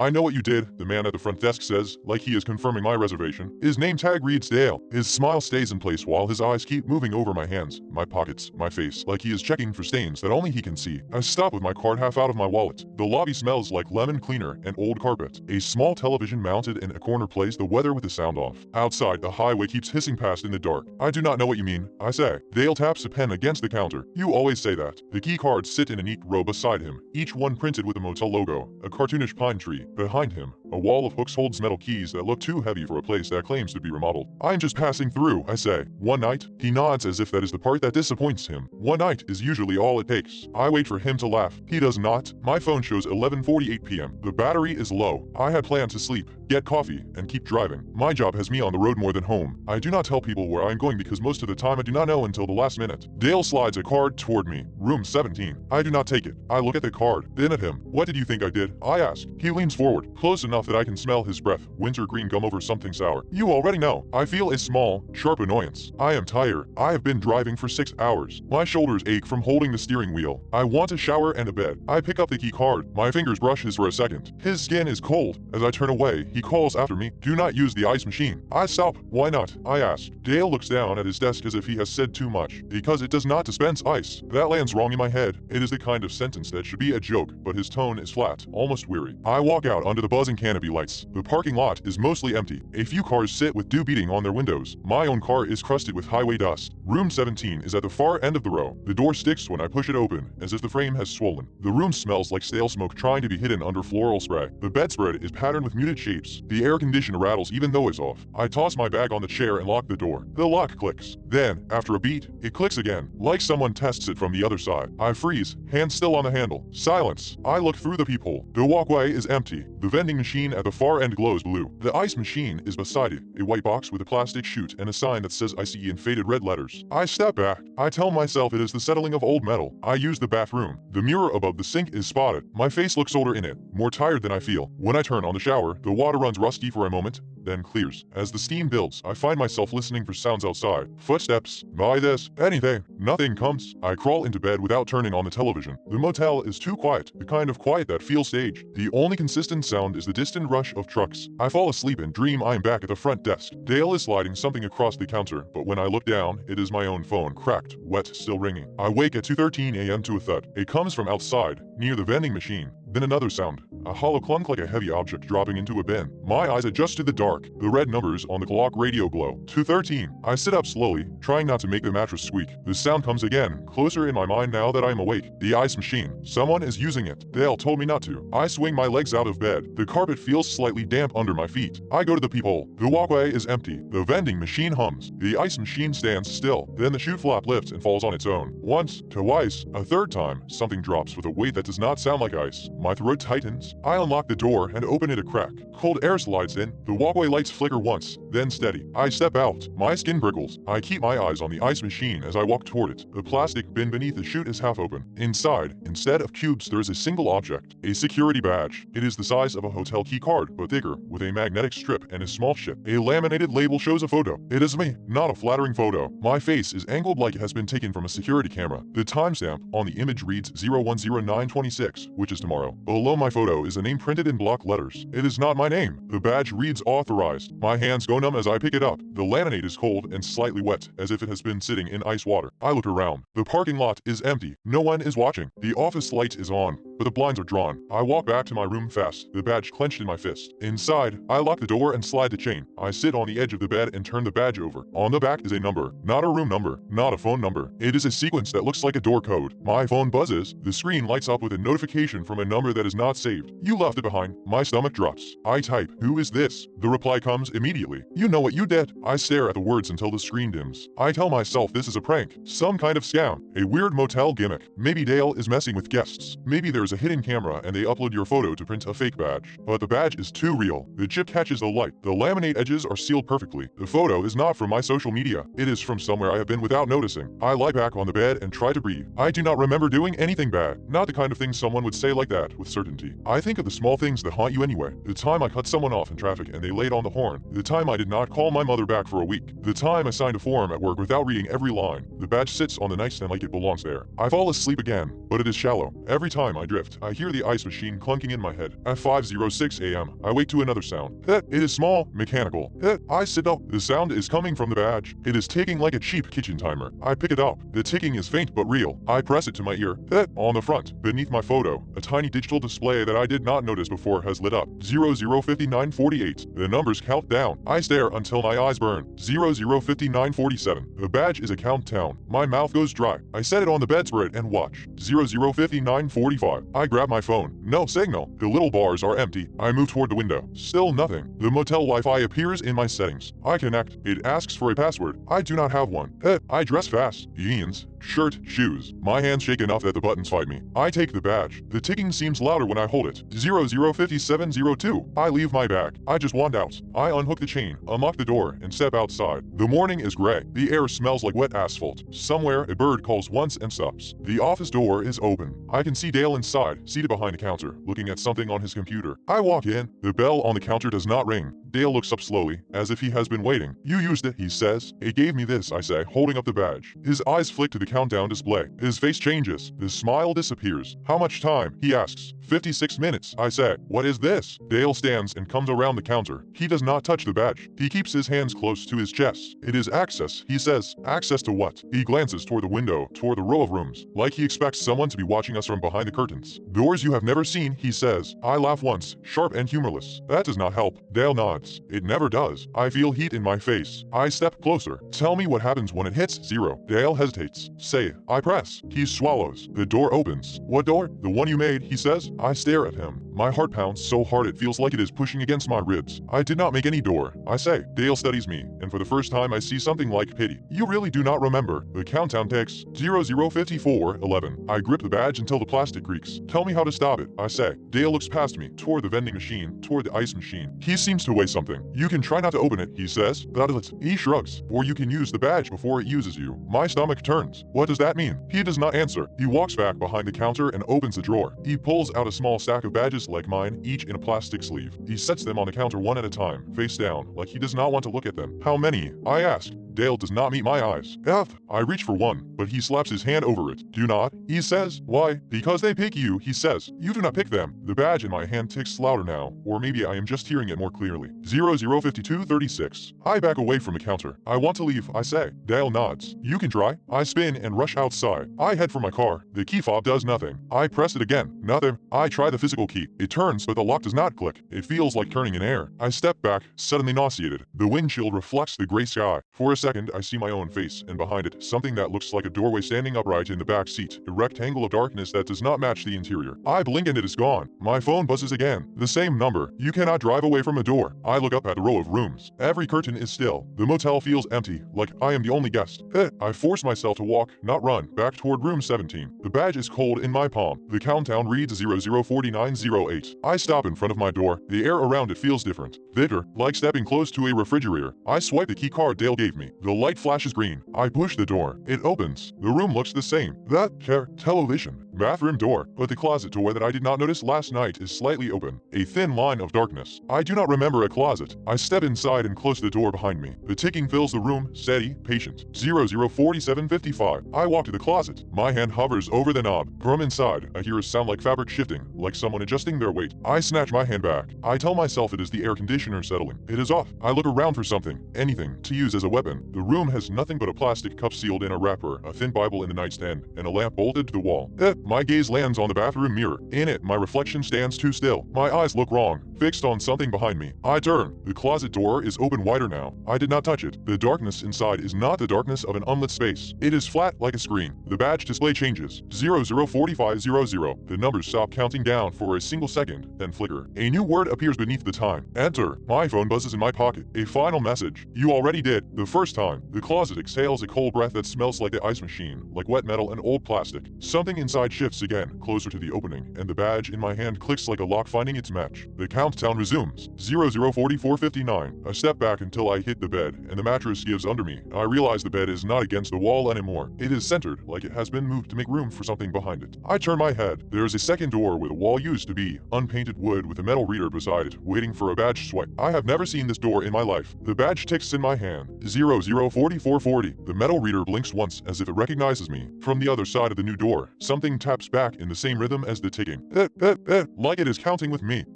I know what you did, the man at the front desk says, like he is confirming my reservation. His name tag reads Dale. His smile stays in place while his eyes keep moving over my hands, my pockets, my face, like he is checking for stains that only he can see. I stop with my card half out of my wallet. The lobby smells like lemon cleaner and old carpet. A small television mounted in a corner plays the weather with the sound off. Outside, the highway keeps hissing past in the dark. I do not know what you mean, I say. Dale taps a pen against the counter. You always say that. The key cards sit in a neat row beside him, each one printed with a motel logo, a cartoonish pine tree. Behind him, a wall of hooks holds metal keys that look too heavy for a place that claims to be remodeled. I'm just passing through, I say. One night? He nods as if that is the part that disappoints him. One night is usually all it takes. I wait for him to laugh. He does not. My phone shows 11:48 p.m. The battery is low. I had planned to sleep, get coffee, and keep driving. My job has me on the road more than home. I do not tell people where I'm going because most of the time I do not know until the last minute. Dale slides a card toward me. Room 17. I do not take it. I look at the card, then at him. What did you think I did? I ask. He leans forward, close enough that I can smell his breath, wintergreen gum over something sour. You already know. I feel a small, sharp annoyance. I am tired. I have been driving for 6 hours. My shoulders ache from holding the steering wheel. I want a shower and a bed. I pick up the key card. My fingers brush his for a second. His skin is cold. As I turn away, he calls after me, do not use the ice machine. I stop. Why not? I ask. Dale looks down at his desk as if he has said too much. Because it does not dispense ice. That lands wrong in my head. It is the kind of sentence that should be a joke, but his tone is flat, almost weary. I walk out under the buzzing canopy lights. The parking lot is mostly empty. A few cars sit with dew beating on their windows. My own car is crusted with highway dust. Room 17 is at the far end of the row. The door sticks when I push it open, as if the frame has swollen. The room smells like stale smoke trying to be hidden under floral spray. The bedspread is patterned with muted shapes. The air conditioner rattles even though it's off. I toss my bag on the chair and lock the door. The lock clicks. Then, after a beat, it clicks again, like someone tests it from the other side. I freeze, hand still on the handle. Silence. I look through the peephole. The walkway is empty. The vending machine at the far end glows blue. The ice machine is beside it, a white box with a plastic chute and a sign that says ICE in faded red letters. I step back. I tell myself it is the settling of old metal. I use the bathroom. The mirror above the sink is spotted. My face looks older in it, more tired than I feel. When I turn on the shower, the water runs rusty for a moment, then clears. As the steam builds, I find myself listening for sounds outside. Footsteps. Buy this. Anything. Nothing comes. I crawl into bed without turning on the television. The motel is too quiet, the kind of quiet that feels staged. The only consistent sound is the distant rush of trucks. I fall asleep and dream I am back at the front desk. Dale is sliding something across the counter, but when I look down, it is my own phone, cracked, wet, still ringing. I wake at 2:13 a.m. to a thud. It comes from outside, near the vending machine. Then another sound. A hollow clunk like a heavy object dropping into a bin. My eyes adjust to the dark. The red numbers on the clock radio glow. 2:13. I sit up slowly, trying not to make the mattress squeak. The sound comes again, closer in my mind now that I am awake. The ice machine. Someone is using it. Dale told me not to. I swing my legs out of bed. The carpet feels slightly damp under my feet. I go to the peephole. The walkway is empty. The vending machine hums. The ice machine stands still. Then the chute flap lifts and falls on its own. Once, twice, a third time, something drops with a weight that does not sound like ice. My throat tightens. I unlock the door and open it a crack. Cold air slides in. The walkway lights flicker once, then steady. I step out. My skin prickles. I keep my eyes on the ice machine as I walk toward it. The plastic bin beneath the chute is half open. Inside, instead of cubes, there is a single object. A security badge. It is the size of a hotel key card, but thicker, with a magnetic strip and a small chip. A laminated label shows a photo. It is me, not a flattering photo. My face is angled like it has been taken from a security camera. The timestamp on the image reads 010926, which is tomorrow. Below my photo is a name printed in block letters. It is not my name. The badge reads authorized. My hands go numb as I pick it up. The laminate is cold and slightly wet, as if it has been sitting in ice water. I look around. The parking lot is empty. No one is watching. The office light is on, but the blinds are drawn. I walk back to my room fast, the badge clenched in my fist. Inside, I lock the door and slide the chain. I sit on the edge of the bed and turn the badge over. On the back is a number. Not a room number. Not a phone number. It is a sequence that looks like a door code. My phone buzzes. The screen lights up with a notification from a number that is not saved. You left it behind. My stomach drops. I type, "Who is this?" The reply comes immediately. "You know what you did." I stare at the words until the screen dims. I tell myself this is a prank. Some kind of scam. A weird motel gimmick. Maybe Dale is messing with guests. Maybe there's a hidden camera and they upload your photo to print a fake badge. But the badge is too real. The chip catches the light. The laminate edges are sealed perfectly. The photo is not from my social media. It is from somewhere I have been without noticing. I lie back on the bed and try to breathe. I do not remember doing anything bad. Not the kind of thing someone would say like that. that with certainty. I think of the small things that haunt you anyway. The time I cut someone off in traffic and they laid on the horn. The time I did not call my mother back for a week. The time I signed a form at work without reading every line. The badge sits on the nightstand like it belongs there. I fall asleep again, but it is shallow. Every time I drift, I hear the ice machine clunking in my head. At 5:06 a.m., I wake to another sound. It is small, mechanical. I sit up. The sound is coming from the badge. It is ticking like a cheap kitchen timer. I pick it up. The ticking is faint but real. I press it to my ear. On the front, beneath my photo, a tiny digital display that I did not notice before has lit up. 005948. The numbers count down. I stare until my eyes burn. 005947. The badge is a countdown. My mouth goes dry. I set it on the bedspread and watch. 005945. I grab my phone. No signal. The little bars are empty. I move toward the window. Still nothing. The motel Wi-Fi appears in my settings. I connect. It asks for a password. I do not have one. I dress fast. Jeans, shirt, shoes. My hands shake enough that the buttons fight me. I take the badge. The ticking seems louder when I hold it. 005702. I leave my bag. I just wand out. I unhook the chain, unlock the door, and step outside. The morning is gray. The air smells like wet asphalt. Somewhere, a bird calls once and stops. The office door is open. I can see Dale inside, seated behind the counter, looking at something on his computer. I walk in. The bell on the counter does not ring. Dale looks up slowly, as if he has been waiting. You used it, he says. It gave me this, I say, holding up the badge. His eyes flick to the countdown display. His face changes. His smile disappears. How much time? He asks. 56 minutes, I say. What is this? Dale stands and comes around the counter. He does not touch the badge. He keeps his hands close to his chest. It is access, he says. Access to what? He glances toward the window, toward the row of rooms, like he expects someone to be watching us from behind the curtains. Doors you have never seen, he says. I laugh once, sharp and humorless. That does not help. Dale nods. It never does. I feel heat in my face. I step closer. Tell me what happens when it hits 0. Dale hesitates. Say, I press. He swallows. The door opens. What door? The one you made, he says. I stare at him. My heart pounds so hard it feels like it is pushing against my ribs. I did not make any door, I say. Dale studies me, and for the first time I see something like pity. You really do not remember. The countdown ticks. 005411. I grip the badge until the plastic creaks. Tell me how to stop it, I say. Dale looks past me, toward the vending machine, toward the ice machine. He seems to weigh something. You can try not to open it, he says. He shrugs. Or you can use the badge before it uses you. My stomach turns. What does that mean? He does not answer. He walks back behind the counter and opens a drawer. He pulls out a small stack of badges like mine, each in a plastic sleeve. He sets them on the counter one at a time, face down, like he does not want to look at them. How many? I ask. Dale does not meet my eyes. I reach for one, but he slaps his hand over it. Do not, he says. Why? Because they pick you, he says. You do not pick them. The badge in my hand ticks louder now, or maybe I am just hearing it more clearly. 005236. I back away from the counter. I want to leave, I say. Dale nods. You can try. I spin and rush outside. I head for my car. The key fob does nothing. I press it again. Nothing. I try the physical key. It turns, but the lock does not click. It feels like turning in air. I step back, suddenly nauseated. The windshield reflects the gray sky. For a second, I see my own face, and behind it, something that looks like a doorway standing upright in the back seat, a rectangle of darkness that does not match the interior. I blink and it is gone. My phone buzzes again. The same number. You cannot drive away from a door. I look up at the row of rooms. Every curtain is still. The motel feels empty, like I am the only guest. I force myself to walk, not run, back toward room 17. The badge is cold in my palm. The countdown reads 004908. I stop in front of my door. The air around it feels different. Thicker, like stepping close to a refrigerator. I swipe the key card Dale gave me. The light flashes green. I push the door. It opens. The room looks the same. That television. Bathroom door. But the closet door that I did not notice last night is slightly open. A thin line of darkness. I do not remember a closet. I step inside and close the door behind me. The ticking fills the room, steady, patient. 004755. I walk to the closet. My hand hovers over the knob. From inside, I hear a sound like fabric shifting, like someone adjusting their weight. I snatch my hand back. I tell myself it is the air conditioner settling. It is off. I look around for something, anything, to use as a weapon. The room has nothing but a plastic cup sealed in a wrapper, a thin Bible in the nightstand, and a lamp bolted to the wall. My gaze lands on the bathroom mirror. In it, my reflection stands too still. My eyes look wrong, fixed on something behind me. I turn. The closet door is open wider now. I did not touch it. The darkness inside is not the darkness of an unlit space. It is flat like a screen. The badge display changes. 004500. The numbers stop counting down for a single second, then flicker. A new word appears beneath the time. Enter. My phone buzzes in my pocket. A final message. You already did. The first time. The closet exhales a cold breath that smells like the ice machine, like wet metal and old plastic. Something inside shifts again, closer to the opening, and the badge in my hand clicks like a lock finding its match. The countdown resumes. 0045 4459. I step back until I hit the bed, and the mattress gives under me. I realize the bed is not against the wall anymore. It is centered, like it has been moved to make room for something behind it. I turn my head. There is a second door where the wall used to be, unpainted wood with a metal reader beside it, waiting for a badge swipe. I have never seen this door in my life. The badge ticks in my hand. 004440. The metal reader blinks once as if it recognizes me. From the other side of the new door, something taps back in the same rhythm as the ticking. Like it is counting with me.